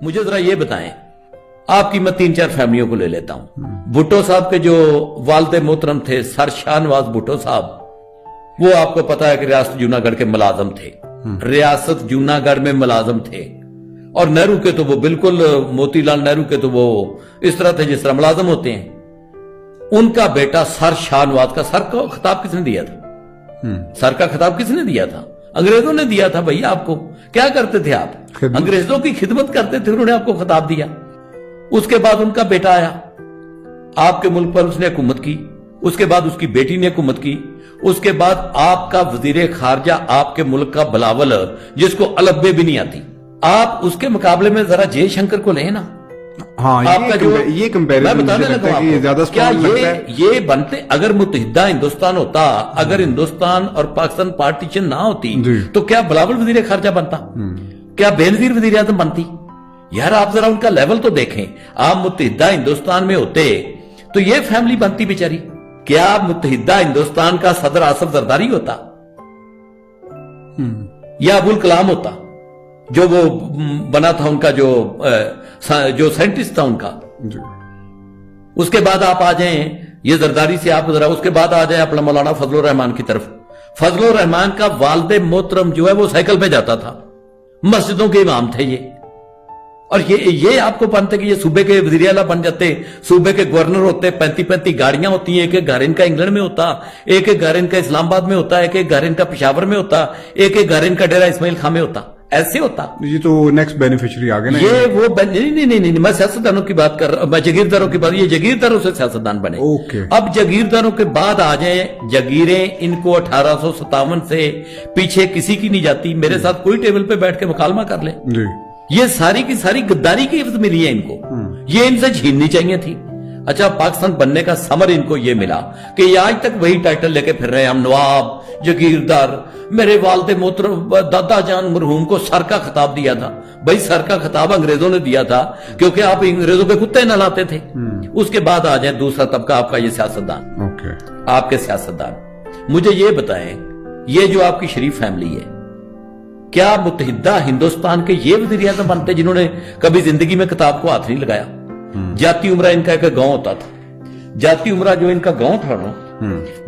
مجھے ذرا یہ بتائیں، آپ کی میں 3-4 فیملیوں کو لے لیتا ہوں. بھٹو صاحب کے جو والد محترم تھے سر شاہ نواز بھٹو صاحب، وہ آپ کو پتا ہے کہ ریاست جونا گڑھ کے ملازم تھے، ریاست جونا گڑھ میں ملازم تھے. اور نہرو کے تو وہ بالکل، موتی لال نہرو کے تو وہ اس طرح تھے جس طرح ملازم ہوتے ہیں. ان کا بیٹا سر شاہ نواز کا سر کا خطاب کس نے دیا تھا؟ سر کا خطاب کس نے دیا تھا؟ انگریزوں نے دیا تھا بھائی. آپ کو کیا کرتے تھے؟ آپ انگریزوں کی خدمت کرتے تھے، انہوں نے آپ کو خطاب دیا. اس کے بعد ان کا بیٹا آیا، آپ کے ملک پر اس نے حکومت کی. اس کے بعد اس کی بیٹی نے حکومت کی. اس کے بعد آپ کا وزیر خارجہ آپ کے ملک کا بلاول، جس کو البے بھی نہیں آتی، آپ اس کے مقابلے میں ذرا جے شنکر کو لیں نا. ہاں، آپ کا جو یہ کمپیریزن کیا یہ بنتے، اگر متحدہ ہندوستان ہوتا، اگر ہندوستان اور پاکستان پارٹیشن نہ ہوتی تو کیا بلاول وزیر خارجہ بنتا؟ کیا بینظیر وزیر اعظم بنتی؟ یار آپ ذرا ان کا لیول تو دیکھیں. آپ متحدہ ہندوستان میں ہوتے تو یہ فیملی بنتی بیچاری. کیا متحدہ ہندوستان کا صدر آصف زرداری ہوتا یا ابوالکلام ہوتا جو وہ بنا تھا، ان کا جو سائنٹسٹ تھا ان کا. اس کے بعد آپ آ جائیں یہ زرداری سے، آپ ذرا اس کے بعد آ جائیں اپنا مولانا فضل الرحمان کی طرف. فضل الرحمان کا والد محترم جو ہے وہ سائیکل پہ جاتا تھا، مسجدوں کے امام تھے یہ. اور یہ آپ کو پانتے کہ یہ صوبے کے وزیر اعلیٰ بن جاتے، صوبے کے گورنر ہوتے. 35 گاڑیاں ہوتی ہیں. ایک ایک گھر ان کا انگلینڈ میں ہوتا، ایک ایک گھر ان کا اسلام آباد میں ہوتا، ایک ایک گھر ان کا پشاور میں ہوتا، ایک ایک گھر ان کا ڈیرہ اسماعیل خاں میں ہوتا. ایسے ہوتا. یہ تو نیکسٹ بینیفیشری آگے نا. یہ وہ نہیں، میں سیاستدانوں کی بات کر رہا ہوں، میں جگیرداروں کی بات. یہ جگیرداروں سے سیاستدان بنے. اب جگیرداروں کے بعد آ جائیں جگیریں. ان کو 1857 سے پیچھے کسی کی نہیں جاتی. میرے ساتھ کوئی ٹیبل پہ بیٹھ کے مکالمہ کر لے. یہ ساری کی ساری غداری کی حفظ ملی ہے ان کو. یہ ان سے چھیننی چاہیے تھی. اچھا، پاکستان بننے کا ثمر ان کو یہ ملا کہ یہ آج تک وہی ٹائٹل لے کے پھر رہے ہیں، ہم نواب، جگیردار. میرے والد محترم دادا جان مرحوم کو سر کا خطاب دیا تھا. بھائی سر کا خطاب انگریزوں نے دیا تھا کیونکہ آپ انگریزوں کے کتے نہ لاتے تھے. اس کے بعد آ جائیں دوسرا طبقہ آپ کا یہ سیاستدان، آپ کے سیاستدان. مجھے یہ بتائیں، یہ جو آپ کی شریف فیملی ہے، کیا متحدہ ہندوستان کے یہ وزیر اعظم بنتے جنہوں نے کبھی زندگی میں کتاب کو ہاتھ نہیں لگایا؟ جاتی عمرہ ان کا ایک گاؤں ہوتا تھا. جاتی عمرہ جو ان کا گاؤں تھا نا،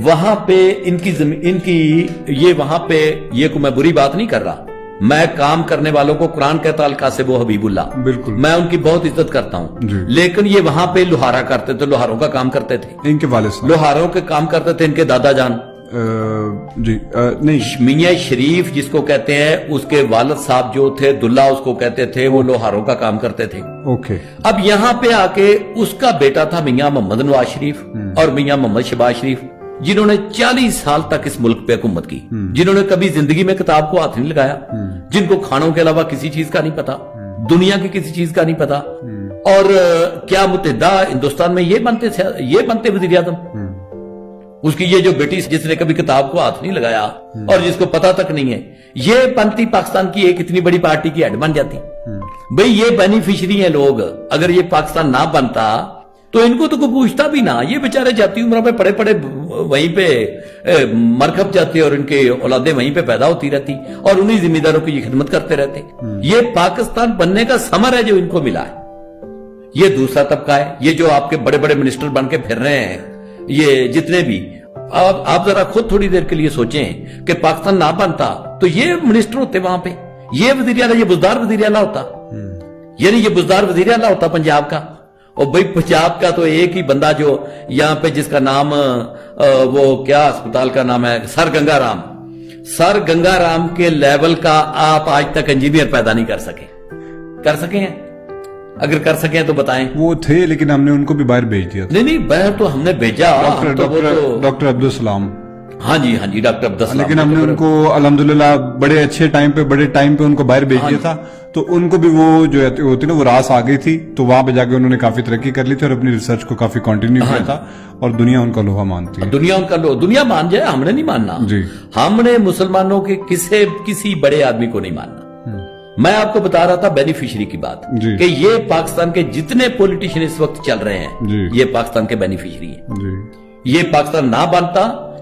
وہاں پہ ان کی یہ وہاں پہ، یہ کو میں بری بات نہیں کر رہا، میں کام کرنے والوں کو قرآن کہتا القاسب و حبیب اللہ، بالکل میں ان کی بہت عزت کرتا ہوں. لیکن یہ وہاں پہ لوہارا کرتے تھے، لوہاروں کا کام کرتے تھے. ان کے والد لوہاروں کے کام کرتے تھے. ان کے دادا جان نہیں، میاں شریف جس کو کہتے ہیں، اس کے والد صاحب جو تھے دلہ اس کو کہتے تھے، وہ لوہاروں کا کام کرتے تھے. اب یہاں پہ آ کے اس کا بیٹا تھا میاں محمد نواز شریف اور میاں محمد شہباز شریف، جنہوں نے 40 سال تک اس ملک پہ حکومت کی، جنہوں نے کبھی زندگی میں کتاب کو ہاتھ نہیں لگایا، جن کو کھانوں کے علاوہ کسی چیز کا نہیں پتا، دنیا کی کسی چیز کا نہیں پتا. اور کیا متحدہ ہندوستان میں یہ بنتے وزیر اعظم؟ اس کی یہ جو بیٹی جس نے کبھی کتاب کو ہاتھ نہیں لگایا اور جس کو پتا تک نہیں ہے، یہ بنتی پاکستان کی ایک اتنی بڑی پارٹی کی ہیڈ بن جاتی. بھئی یہ بینیفیشری ہیں لوگ. اگر یہ پاکستان نہ بنتا تو ان کو تو کوئی پوچھتا بھی نہ. یہ بیچارے جاتی عمرہ پہ پڑے پڑے وہیں پہ مرکب جاتے اور ان کے اولادیں وہیں پہ پیدا ہوتی رہتی اور انہی ذمہ داروں کی یہ خدمت کرتے رہتے. یہ پاکستان بننے کا ثمر ہے جو ان کو ملا ہے. یہ دوسرا طبقہ ہے. یہ جو آپ کے بڑے بڑے منسٹر بن کے پھر رہے ہیں، یہ جتنے بھی، آپ ذرا خود تھوڑی دیر کے لیے سوچیں کہ پاکستان نہ بنتا تو یہ منسٹر ہوتے وہاں پہ، یہ وزیر اعلیٰ، یہ بزدار وزیر اعلیٰ ہوتا. یعنی یہ بزدار وزیر اعلیٰ ہوتا پنجاب کا. اور بھئی پنجاب کا تو ایک ہی بندہ جو یہاں پہ جس کا نام وہ کیا اسپتال کا نام ہے، سر گنگا رام کے لیول کا آپ آج تک انجینئر پیدا نہیں کر سکے ہیں. اگر کر سکیں تو بتائیں. وہ تھے لیکن ہم نے ان کو بھی باہر بھیج دیا. نہیں باہر تو ہم نے بھیجا. ڈاکٹر عبدالسلام. ہاں جی ڈاکٹر عبدالسلام. لیکن ہم نے ان کو الحمدللہ بڑے اچھے ٹائم پہ ان کو باہر بھیج دیا تھا. تو ان کو بھی وہ جو ہوتی نا وہ راس آ گئی تھی، تو وہاں پہ جا کے انہوں نے کافی ترقی کر لی تھی اور اپنی ریسرچ کو کافی کنٹینیو کیا تھا. اور دنیا ان کا لوہا مانتی ہے. دنیا مان جائے، ہم نے نہیں ماننا. ہم نے مسلمانوں کے کسی بڑے آدمی کو نہیں ماننا. میں آپ کو بتا رہا تھا بینیفیشری کی بات کہ یہ پاکستان کے جتنے پولیٹیشین اس وقت چل رہے ہیں یہ پاکستان کے بینیفیشری ہیں. یہ پاکستان نہ بنتا،